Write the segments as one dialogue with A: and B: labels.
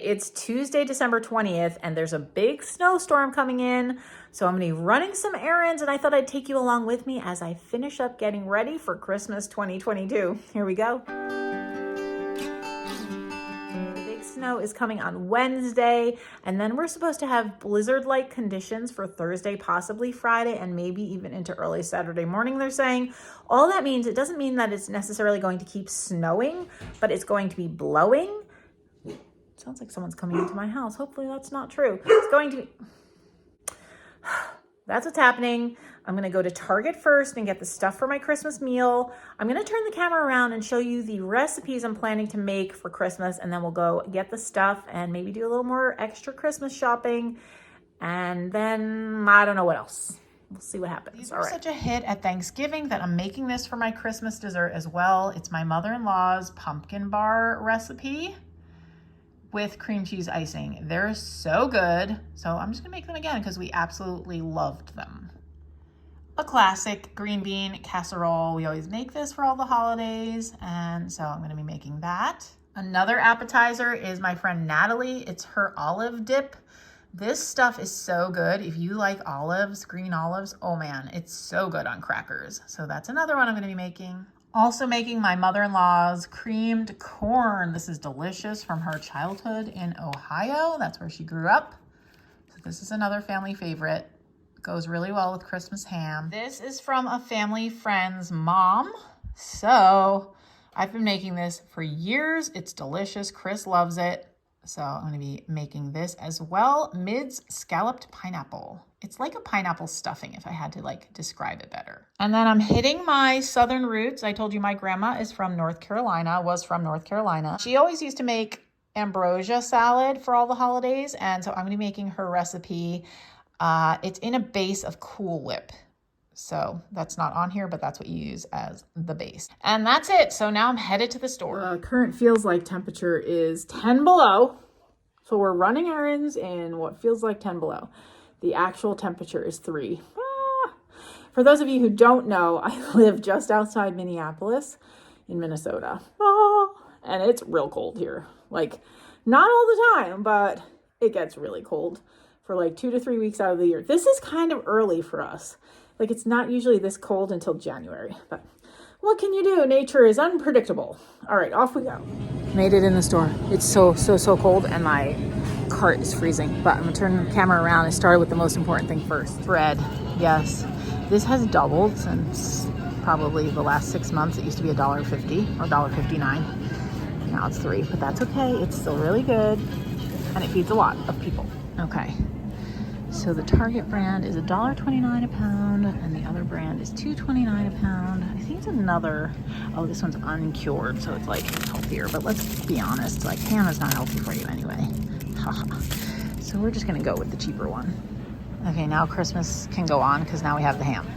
A: It's Tuesday, December 20th, and there's a big snowstorm coming in. So I'm gonna be running some errands, and I thought I'd take you along with me as I finish up getting ready for Christmas 2022. Here we go. The big snow is coming on Wednesday, and then we're supposed to have blizzard-like conditions for Thursday, possibly Friday, and maybe even into early Saturday morning, they're saying. All that means, it doesn't mean that it's necessarily going to keep snowing, but it's going to be blowing. Sounds like someone's coming into my house. Hopefully that's not true. It's going to be... That's what's happening. I'm going to go to Target first and get the stuff for my Christmas meal. I'm going to turn the camera around and show you the recipes I'm planning to make for Christmas, and then we'll go get the stuff and maybe do a little more extra Christmas shopping. And then I don't know what else. We'll see what happens. These are such a hit at Thanksgiving that I'm making this for my Christmas dessert as well. It's my mother-in-law's pumpkin bar recipe with cream cheese icing. They're so good. So I'm just gonna make them again because we absolutely loved them. A classic green bean casserole. We always make this for all the holidays. And so I'm gonna be making that. Another appetizer is my friend Natalie. It's her olive dip. This stuff is so good. If you like olives, green olives, oh man, it's so good on crackers. So that's another one I'm gonna be making. Also making my mother-in-law's creamed corn. This is delicious from her childhood in Ohio. That's where she grew up. So this is another family favorite. Goes really well with Christmas ham. This is from a family friend's mom. So I've been making this for years. It's delicious. Chris loves it. So I'm going to be making this as well. Mid's scalloped pineapple. It's like a pineapple stuffing if I had to like describe it better. And then I'm hitting my southern roots. I told you my grandma is from North Carolina, was from North Carolina. She always used to make ambrosia salad for all the holidays. And so I'm going to be making her recipe. It's in a base of Cool Whip. So that's not on here, but that's what you use as the base. And that's it. So now I'm headed to the store. Current feels like temperature is 10 below. So we're running errands in what feels like 10 below. The actual temperature is 3. For those of you who don't know, I live just outside Minneapolis in Minnesota. And it's real cold here. Like, not all the time, but it gets really cold for like 2 to 3 weeks out of the year. This is kind of early for us. Like, it's not usually this cold until January, but what can you do? Nature is unpredictable. All right, off we go. Made it in the store. It's so cold, and my cart is freezing, but I'm gonna turn the camera around. I started with the most important thing first. Bread, yes. This has doubled since probably the last 6 months. It used to be $1.50 or $1.59. Now it's $3, but that's okay. It's still really good, and it feeds a lot of people. Okay. So the Target brand is $1.29 a pound, and the other brand is $2.29 a pound. I think it's another, oh, this one's uncured, so it's like healthier, but let's be honest, like ham is not healthy for you anyway. So we're just gonna go with the cheaper one. Okay, now Christmas can go on because now we have the ham.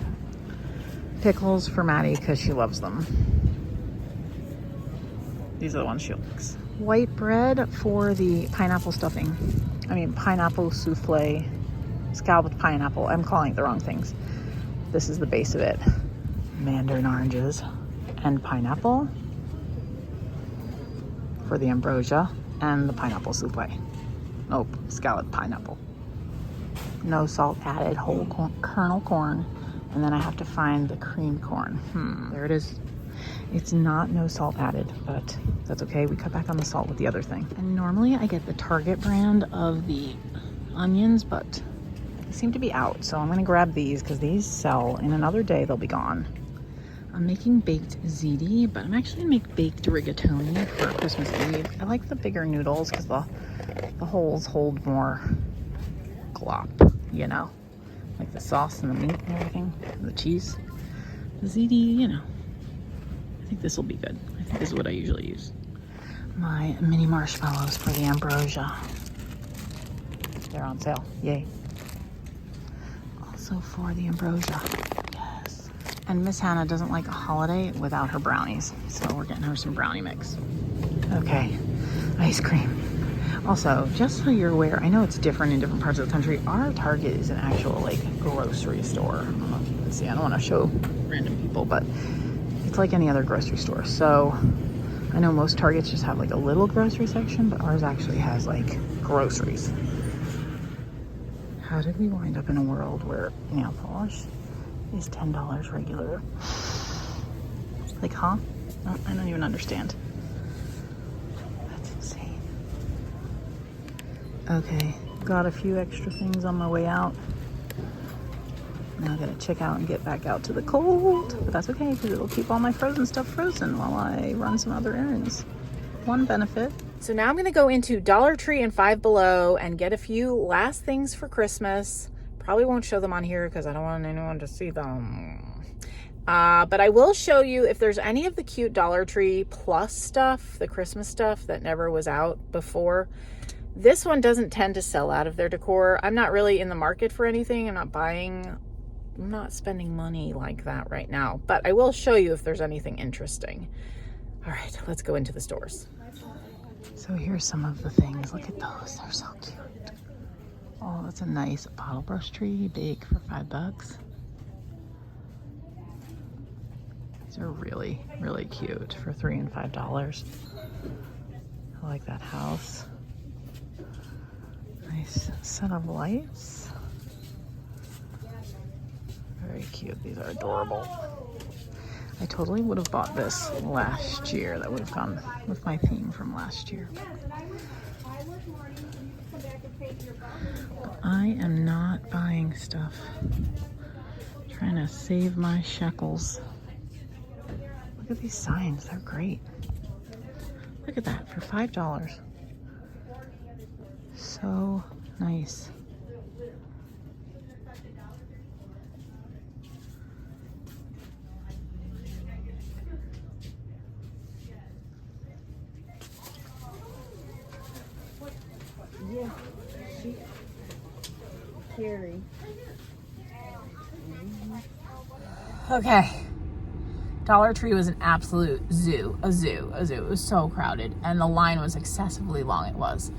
A: Pickles for Maddie because she loves them. These are the ones she likes. White bread for the pineapple stuffing. Pineapple souffle. Scalloped pineapple. I'm calling it the wrong things. This is the base of it. Mandarin oranges and pineapple for the ambrosia and the pineapple souffle. Nope, scalloped pineapple. No salt added, whole kernel corn. And then I have to find the cream corn. There it is. It's not no salt added, but that's okay. We cut back on the salt with the other thing. And normally I get the Target brand of the onions, but seem to be out, so I'm gonna grab these because these sell in another day. They'll be gone. I'm making baked ziti, but I'm actually gonna make baked rigatoni for Christmas Eve. I like the bigger noodles because the holes hold more glop, you know, like the sauce and the meat and everything, and the cheese. The ziti, you know, I think this will be good. I think this is what I usually use. My mini marshmallows for the ambrosia. They're on sale, yay. Also for the ambrosia, yes. And Miss Hannah doesn't like a holiday without her brownies, so we're getting her some brownie mix. Okay, ice cream. Also, just so you're aware, I know it's different in different parts of the country. Our Target is an actual like grocery store. I don't know if you can see. I don't want to show random people, but it's like any other grocery store. So I know most Targets just have like a little grocery section, but ours actually has like groceries. How did we wind up in a world where nail polish is $10 regular? Like, huh? I don't even understand. That's insane. Okay, got a few extra things on my way out. Now I gotta check out and get back out to the cold, but that's okay because it'll keep all my frozen stuff frozen while I run some other errands. One benefit. So now I'm gonna go into Dollar Tree and Five Below and get a few last things for Christmas. Probably won't show them on here because I don't want anyone to see them. But I will show you if there's any of the cute Dollar Tree Plus stuff, the Christmas stuff that never was out before. This one doesn't tend to sell out of their decor. I'm not really in the market for anything. I'm not spending money like that right now, but I will show you if there's anything interesting. All right, let's go into the stores. So here's some of the things. Look at those, they're so cute. Oh, that's a nice bottle brush tree, big for $5. These are really, really cute for $3 and $5. I like that house. Nice set of lights. Very cute. These are adorable. I totally would have bought this last year. That would have gone with my theme from last year. But I am not buying stuff. I'm trying to save my shekels. Look at these signs. They're great. Look at that for $5. So nice. Yeah, Carrie. Okay. Dollar Tree was an absolute zoo. A zoo. It was so crowded, and the line was excessively long. It was.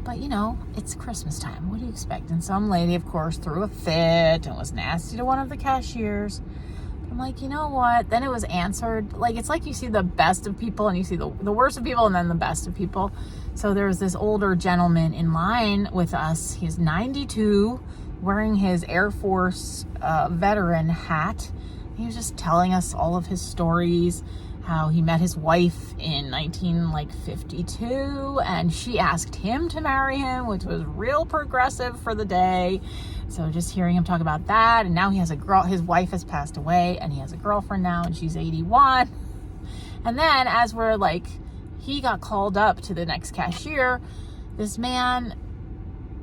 A: But you know, it's Christmas time. What do you expect? And some lady, of course, threw a fit and was nasty to one of the cashiers. I'm like, you know what? Then it was answered. Like, it's like you see the best of people and you see the worst of people and then the best of people. So there was this older gentleman in line with us. He's 92, wearing his Air Force veteran hat. He was just telling us all of his stories, how he met his wife in 1952, and she asked him to marry him, which was real progressive for the day. So just hearing him talk about that, and now he has a girl, his wife has passed away, and he has a girlfriend now, and she's 81. And then as we're like, he got called up to the next cashier, this man,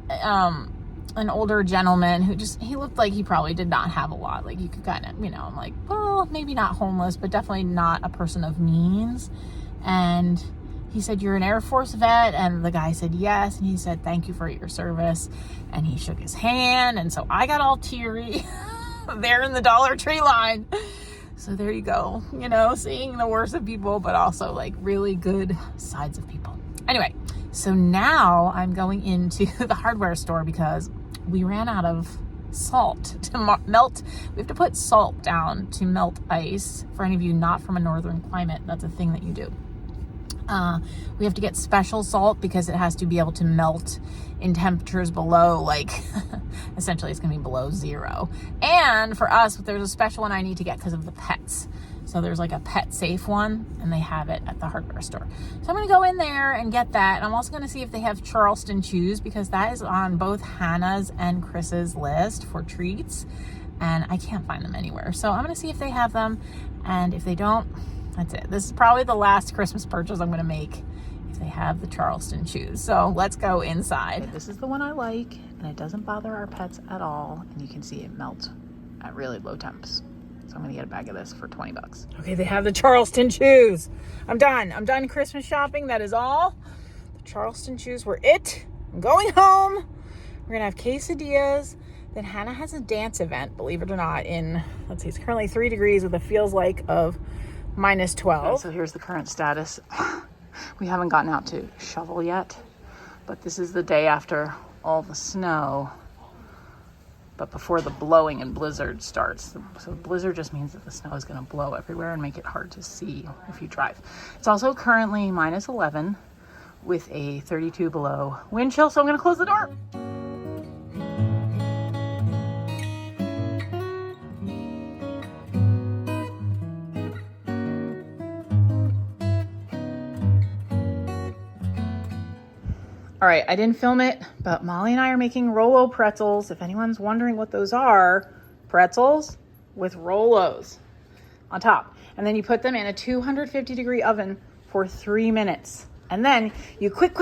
A: an older gentleman who he looked like he probably did not have a lot. Like, you could kind of, I'm like, well, maybe not homeless, but definitely not a person of means. And he said, "You're an Air Force vet?" And the guy said, "Yes." And he said, "Thank you for your service." And he shook his hand. And so I got all teary there in the Dollar Tree line. So there you go, seeing the worst of people, but also like really good sides of people. Anyway, so now I'm going into the hardware store because we ran out of salt to melt. We have to put salt down to melt ice. For any of you not from a northern climate, that's a thing that you do. We have to get special salt because it has to be able to melt in temperatures below, like, essentially it's gonna be below 0. And for us, there's a special one I need to get because of the pets. So there's like a pet safe one, and they have it at the hardware store. So I'm gonna go in there and get that. And I'm also gonna see if they have Charleston chews, because that is on both Hannah's and Chris's list for treats, and I can't find them anywhere. So I'm gonna see if they have them, and if they don't, that's it. This is probably the last Christmas purchase I'm gonna make if they have the Charleston chews. So let's go inside. This is the one I like, and it doesn't bother our pets at all, and you can see it melt at really low temps. So I'm gonna get a bag of this for $20. Okay, they have the Charleston chews. I'm done Christmas shopping. That is all. The Charleston chews were it. I'm going home. We're gonna have quesadillas. Then Hannah has a dance event, believe it or not, let's see, it's currently 3 degrees with a feels like of -12. Okay, so here's the current status. We haven't gotten out to shovel yet, but this is the day after all the snow. but before the blowing and blizzard starts. So blizzard just means that the snow is going to blow everywhere and make it hard to see if you drive. It's also currently minus 11 with a 32 below wind chill, so I'm going to close the door. All right, I didn't film it, but Molly and I are making Rolo pretzels. If anyone's wondering what those are, pretzels with Rolos on top. And then you put them in a 250-degree oven for 3 minutes. And then you quick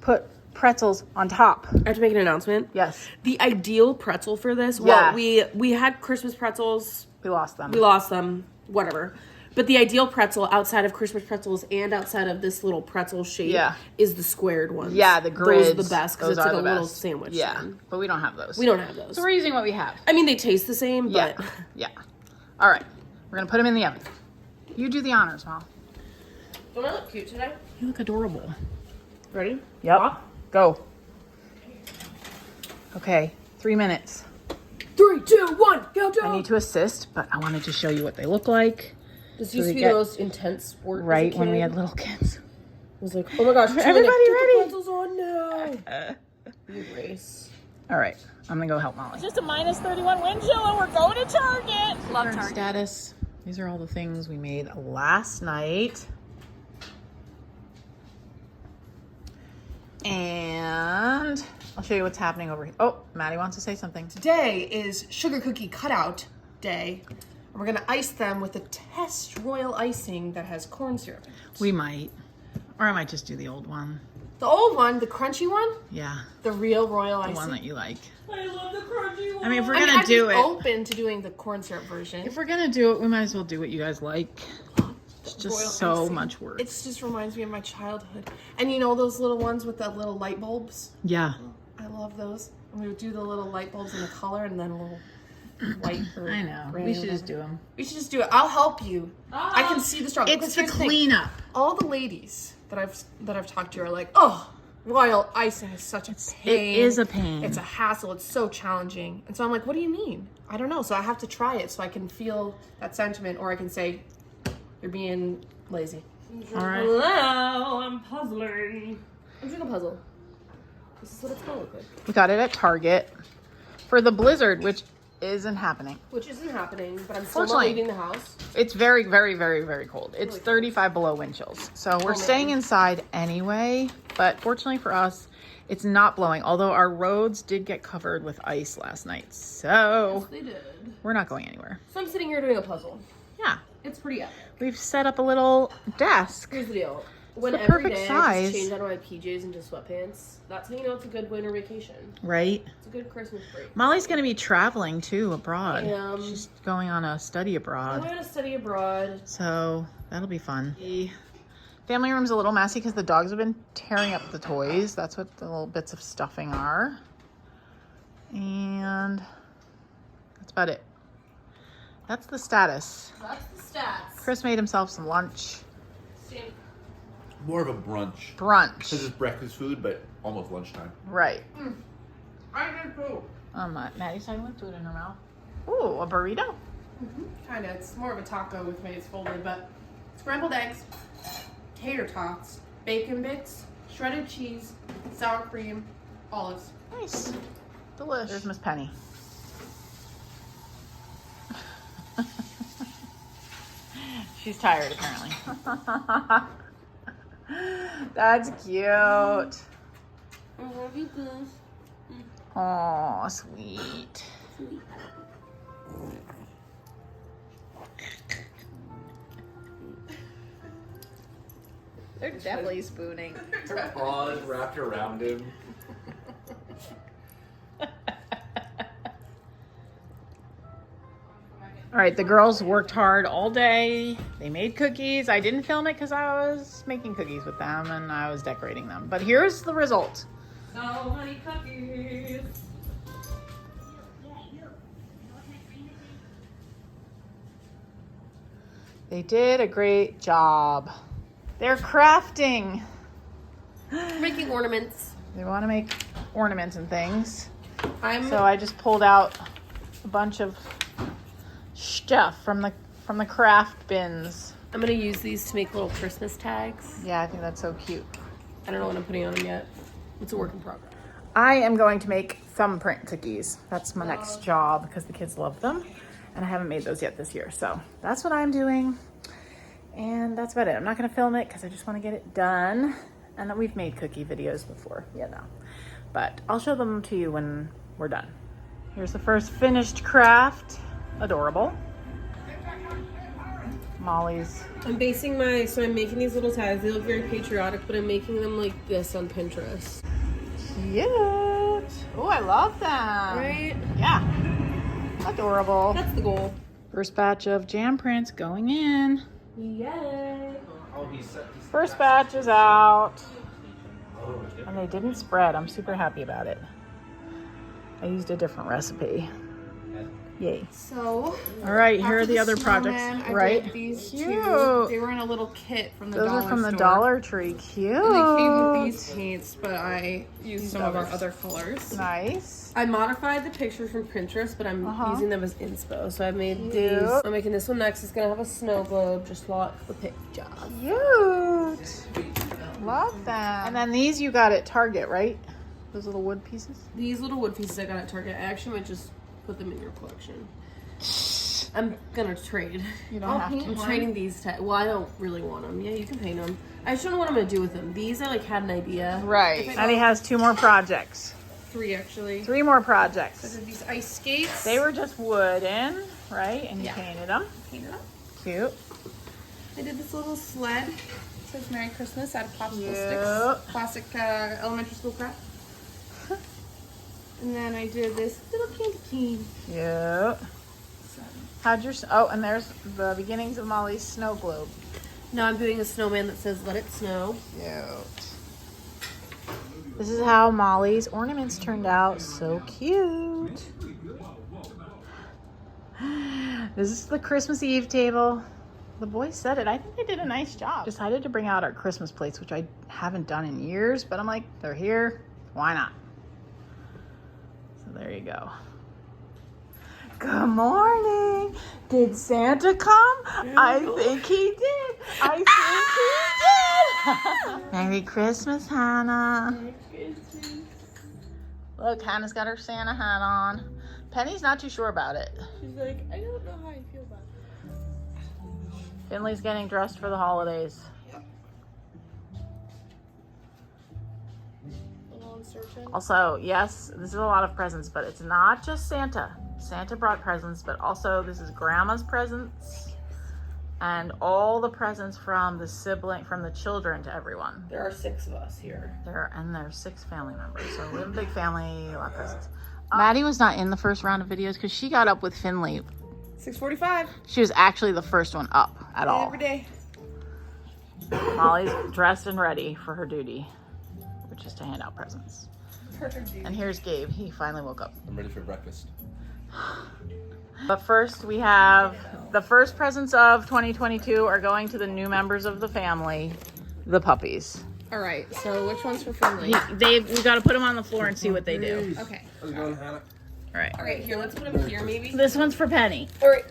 A: put pretzels on top.
B: I have to make an announcement.
A: Yes.
B: The ideal pretzel for this,
A: Yeah.
B: well, we had Christmas pretzels.
A: We lost them.
B: Whatever. But the ideal pretzel outside of Christmas pretzels and outside of this little pretzel shape is the squared ones.
A: Yeah, the grids.
B: Those are the best because it's like a little sandwich.
A: Yeah,
B: thing.
A: but we don't have those.
B: We don't have those.
A: So we're using what we have.
B: I mean, they taste the same, but...
A: Yeah. All right. We're going to put them in the oven. You do the honors, Mom.
B: Don't I look cute today?
A: You look adorable.
B: Ready?
A: Yep.
B: Huh?
A: Go. Okay, 3 minutes.
B: 3, 2, 1, go, go!
A: I need to assist, but I wanted to show you what they look like.
B: This used to be the most intense sport.
A: Right, when we had little kids.
B: I was like, oh my gosh,
A: everybody ready?
B: Pencils on now. Race.
A: All right, I'm gonna go help Molly.
C: It's just a minus 31 wind chill and we're going to Target.
A: Love Target. Status. These are all the things we made last night. And I'll show you what's happening over here. Oh, Maddie wants to say something.
B: Today is sugar cookie cutout day. And we're gonna ice them with a test royal icing that has corn syrup in it.
A: We might. Or I might just do the old one.
B: The old one, the crunchy one?
A: Yeah.
B: The real royal icing.
A: The one that you like.
B: I love the crunchy one.
A: I mean, if we're gonna do it.
B: I'm open to doing the corn syrup version.
A: If we're gonna do it, we might as well do what you guys like. It's just
B: royal
A: so
B: icing.
A: much work.
B: It just reminds me of my childhood. And you know those little ones with the little light bulbs?
A: Yeah.
B: I love those. And we would do the little light bulbs in the color and then a little white or
A: I know. We should just do them.
B: We should just do it. I'll help you. I can see the struggle.
A: It's the cleanup.
B: All the ladies that I've talked to are like, oh, royal icing is such a pain.
A: It is a pain.
B: It's a hassle. It's so challenging. And so I'm like, what do you mean? I don't know. So I have to try it so I can feel that sentiment, or I can say, you're being lazy.
A: All right.
B: Hello, I'm puzzling. I'm doing a puzzle. This is what it's gonna look like.
A: We got it at Target for the blizzard, which isn't happening.
B: Which isn't happening, but I'm still not
A: Fortunately,
B: leaving the house.
A: It's very, very, very, very cold. It's 35 below wind chills. So we're staying inside anyway, but fortunately for us, it's not blowing, although our roads did get covered with ice last night. So
B: Yes, they did.
A: we're not going anywhere.
B: So I'm sitting here doing a puzzle.
A: Yeah.
B: It's pretty epic.
A: We've set up a little desk.
B: Here's the deal. When
A: the
B: every
A: perfect
B: day I
A: size.
B: just change out of my PJs into sweatpants, that's how you know it's a good winter vacation.
A: Right?
B: It's a good Christmas break.
A: Molly's going to be traveling too abroad.
B: I am.
A: She's going on a study
B: I'm
A: abroad.
B: going to study abroad.
A: So that'll be fun. The family room's a little messy because the dogs have been tearing up the toys. That's what the little bits of stuffing are. And that's about it. That's the status.
B: That's the stats.
A: Chris made himself some lunch.
B: Same.
D: More of a brunch.
A: Brunch.
D: Because it's breakfast food, but almost lunchtime.
A: Right.
B: I did too.
A: Maddie's talking with food in her mouth. Ooh, a burrito?
B: Kind of. It's more of a taco with face folded, but scrambled eggs, tater tots, bacon bits, shredded cheese, sour cream, olives.
A: Nice. Delish. There's Miss Penny. She's tired, apparently. That's cute.
B: I love you guys.
A: Oh, sweet. They're definitely spooning.
D: Her paws wrapped around him.
A: All right, the girls worked hard all day. They made cookies. I didn't film it because I was making cookies with them and I was decorating them. But here's the result.
B: So many cookies.
A: They did a great job. They're crafting.
B: Making ornaments.
A: They want to make ornaments and things.
B: I'm
A: So I just pulled out a bunch of stuff from the craft bins.
B: I'm gonna use these to make little Christmas tags.
A: Yeah, I think that's so cute.
B: I don't know what I'm putting on them yet. It's a work in progress.
A: I am going to make thumbprint cookies. That's my next job because the kids love them. And I haven't made those yet this year. So that's what I'm doing. And that's about it. I'm not going to film it because I just want to get it done. And then we've made cookie videos before. Yeah, no. But I'll show them to you when we're done. Here's the first finished craft. Adorable. Molly's.
B: I'm making these little tags. They look very patriotic, but I'm making them like this on Pinterest.
A: Cute. Oh, I love them.
B: Right?
A: Yeah. Adorable.
B: That's the goal.
A: First batch of jam prints going in.
B: Yay.
A: First batch is out. And they didn't spread. I'm super happy about it. I used a different recipe. Yay.
B: So,
A: all right, here are the other
B: snowman,
A: projects.
B: I
A: Right?
B: did these
A: Cute.
B: two. They were in a little kit from the
A: Those
B: dollar
A: are from the
B: store.
A: Dollar Tree. Cute.
B: And they came with these paints, but I used some of our other colors.
A: Nice.
B: I modified the pictures from Pinterest, but I'm using them as inspo. So I made these. I'm making this one next. It's gonna have a snow globe, just like the picture.
A: Cute. Love them. And then these you got at Target, right? Those little wood pieces?
B: These little wood pieces I got at Target. I actually might just put them in your collection. I'm gonna trade.
A: You don't have to.
B: I'm trading these. Well, I don't really want them. Yeah, you can paint them. I just don't know what I'm gonna do with them. These I like had an idea.
A: Right. And he has 2 more projects.
B: 3 actually.
A: 3 more projects.
B: So these ice skates.
A: They were just wooden, right? And you painted them.
B: painted up.
A: Cute.
B: I did this little sled. It says Merry Christmas out of popsicle
A: Cute.
B: sticks. Classic elementary school craft. And then I did this little candy cane.
A: Cute. How'd your... Oh, and there's the beginnings of Molly's snow globe.
B: Now I'm doing a snowman that says "Let it snow."
A: Cute. This is how Molly's ornaments turned out. So cute. This is the Christmas Eve table. The boys said it. I think they did a nice job. Decided to bring out our Christmas plates, which I haven't done in years, but I'm like, they're here. Why not? So there you go. Good morning. Did Santa come? I think he did. Merry Christmas, Hannah.
B: Merry Christmas.
A: Look, Hannah's got her Santa hat on. Penny's not too sure about it.
B: She's like, I don't know how I feel about it.
A: Finley's getting dressed for the holidays. Also, yes, this is a lot of presents, but it's not just Santa. Santa brought presents, but also this is Grandma's presents and all the presents from the children to everyone.
B: There are 6 of us here.
A: There's 6 family members, so we have a big family, a lot of presents. Maddie was not in the first round of videos because she got up with Finley.
B: 6:45.
A: She was actually the first one up at all.
B: Every day.
A: Molly's dressed and ready for her duty, which is to hand out presents.
B: Perfect.
A: And here's Gabe. He finally woke up.
D: I'm ready for breakfast.
A: But first, we have the first presents of 2022 are going to the new members of the family, the puppies.
B: All right. So which one's for Finley?
A: We got to put them on the floor and see what they do.
B: Okay.
D: How's it going, Hannah?
A: All right.
B: All right. Here, let's put them here, maybe.
A: This one's for Penny.
B: All right.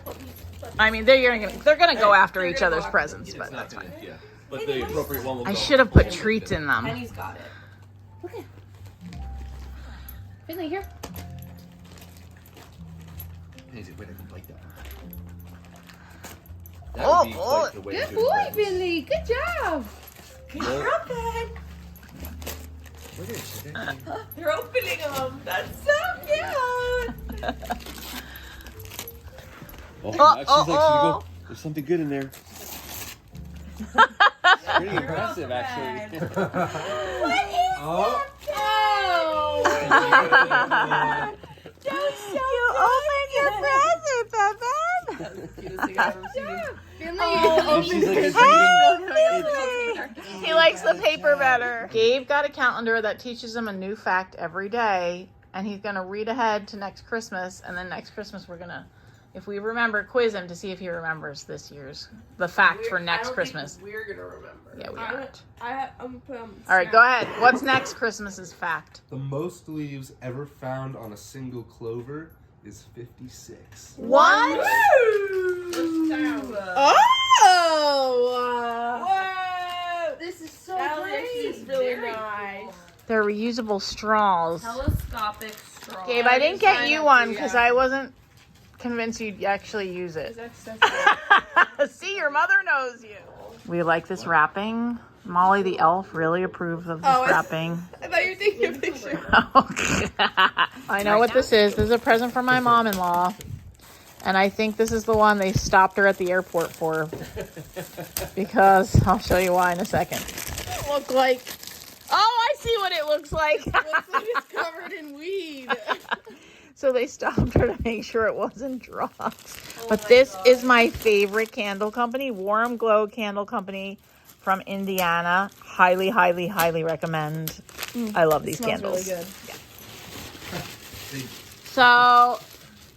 A: I mean, they're gonna go after each other's presents, but
D: It's
A: that's
D: not
A: fine.
D: gonna, yeah. But the appropriate one will
A: I
D: go.
A: should have put treats in them.
B: Penny's got it. Okay. Finley, here.
D: Wait, I can bite that. That would be like the way to
B: Good
D: do
B: boy,
D: presents.
B: Finley. Good job. Good
D: Look.
B: job, Dad.
D: Look at it.
B: You're opening them. That's so cute.
D: Oh, now she's like,
A: oh.
D: there's something good in there. Pretty impressive, actually.
B: What is
D: Oh.
B: that?
A: You opened your present, Pepe.
B: Finley,
D: She's like,
A: He likes the paper better. Gabe got a calendar that teaches him a new fact every day, and he's gonna read ahead to next Christmas, and then next Christmas we're gonna, if we remember, quiz him to see if he remembers this year's the fact for next Christmas.
B: We're gonna remember.
A: Yeah, we aren't.
B: I'm
A: All right, go ahead. What's next Christmas's fact?
E: The most leaves ever found on a single clover
D: is 56.
C: What?
B: Oh! Whoa! This is so great.
C: This is really nice.
A: They're reusable straws.
C: Telescopic straw.
A: Gabe, I didn't get you one because I wasn't convinced you'd actually use it. See, your mother knows you. We like this wrapping. Molly the elf really approves of this wrapping.
B: I thought you were taking a picture.
A: I know what this is. This is a present from my mom-in-law. And I think this is the one they stopped her at the airport for. Because I'll show you why in a second. It looked like... Oh, I see what it looks like.
B: It looks like it's covered in weed.
A: So they stopped her to make sure it wasn't drugs. But this is my favorite candle company, Warm Glow Candle Company from Indiana. Highly, highly, highly recommend. I love these candles.
B: Really good.
A: Yeah. So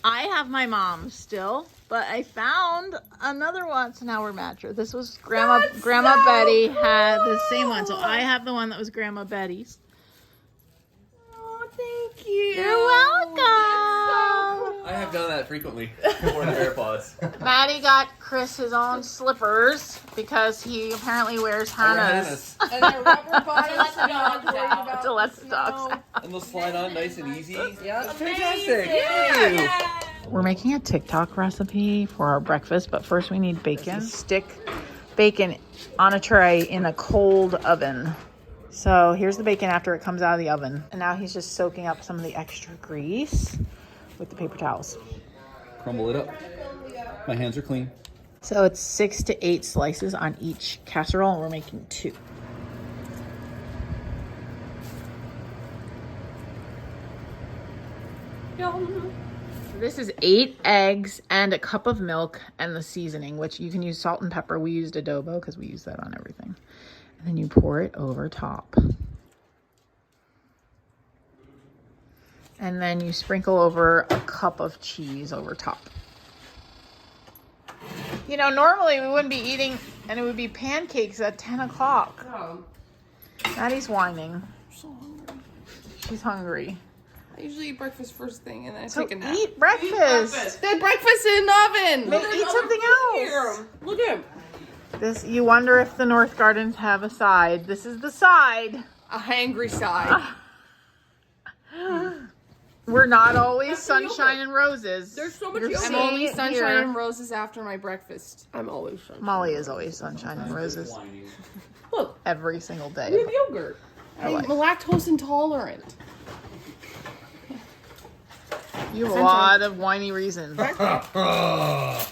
A: I have my mom's still, but I found another one. So now we're matcher. This was Grandma Betty had the same one. So I have the one that was Grandma Betty's.
B: Oh, thank you.
A: You're welcome.
D: I have done that frequently before the AirPods.
A: Maddie got Chris his own slippers because he apparently wears Hannah's
B: And they're rubber bottoms
A: to let the dogs out.
D: And they'll slide on nice and easy.
B: Yeah.
D: Fantastic. Yay.
A: We're making a TikTok recipe for our breakfast, but first we need bacon. Stick bacon on a tray in a cold oven. So here's the bacon after it comes out of the oven. And now he's just soaking up some of the extra grease with the paper towels.
D: Crumble it up. My hands are clean.
A: So it's 6 to 8 slices on each casserole, and we're making 2. This is 8 eggs and a cup of milk and the seasoning, which you can use salt and pepper. We used adobo because we use that on everything. And then you pour it over top. And then you sprinkle over a cup of cheese over top. You know, normally we wouldn't be eating, and it would be pancakes at 10 o'clock.
B: Oh,
A: Maddie's whining.
B: I'm so hungry.
A: She's hungry.
B: I usually eat breakfast first thing and then I
A: So
B: take a nap.
A: eat breakfast.
B: The breakfast in the oven.
A: Eat something else.
B: Look at him.
A: This, you wonder if the Northgardens have a side. This is the side.
B: A hangry side.
A: We're not always sunshine and roses.
B: There's so much
A: You're
B: yogurt. I'm
A: seeing
B: always
A: it
B: sunshine
A: here.
B: and roses after my breakfast. I'm always sunshine.
A: Molly is always sunshine and roses
B: Look,
A: every single
B: we
A: day.
B: have yogurt. I'm lactose intolerant.
A: You have a lot of whiny reasons.
E: Oh,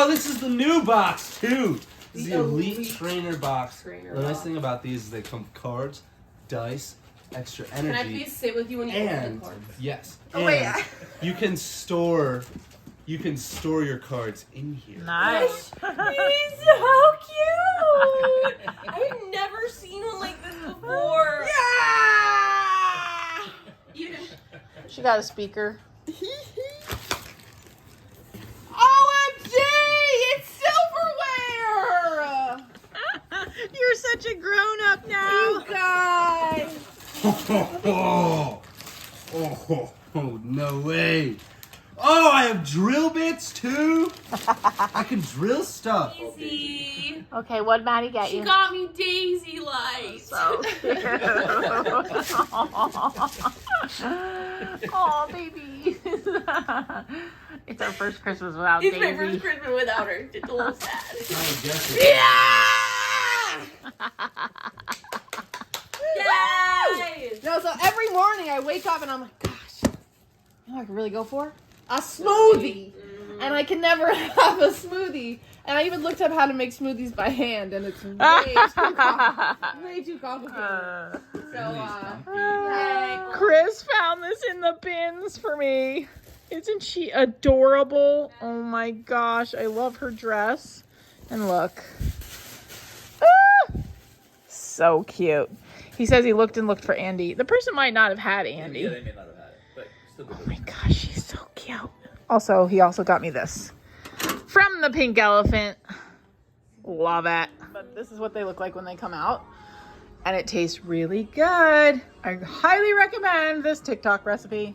E: this is the new box too. This is the Elite Trainer box. The nice thing about these is they come with cards, dice, extra energy.
B: Can I please sit with you when you open
E: and
B: the cards?
E: yes,
B: Oh,
E: and you can store your cards in here.
A: Nice.
B: He's so cute. I've never seen one like this before. Yeah.
A: She got a speaker.
B: OMG! It's silverware!
A: You're such a grown-up now.
B: You guys!
E: Oh, no way. Oh, I have drill bits too. I can drill stuff.
B: Daisy.
A: Okay, what'd Maddie get
B: She
A: you?
B: got me daisy lights.
A: So cute. Oh, baby. It's our first Christmas without
B: It's
A: Daisy.
B: my first Christmas without her. It's a little sad.
E: I guess it.
B: Yay! No, so every morning I wake up and I'm like, gosh, you know what I could really go for? A smoothie. And I can never have a smoothie. And I even looked up how to make smoothies by hand, and it's way too complicated. Yay.
A: Chris found this in the bins for me. Isn't she adorable? Oh my gosh, I love her dress. And look. Ah! So cute. He says he looked and looked for Andy. The person might not have had Andy.
D: Yeah, they may not have had it, but still
A: Oh my gosh, she's so cute. Also, he also got me this from the Pink Elephant. Love it. But this is what they look like when they come out. And it tastes really good. I highly recommend this TikTok recipe.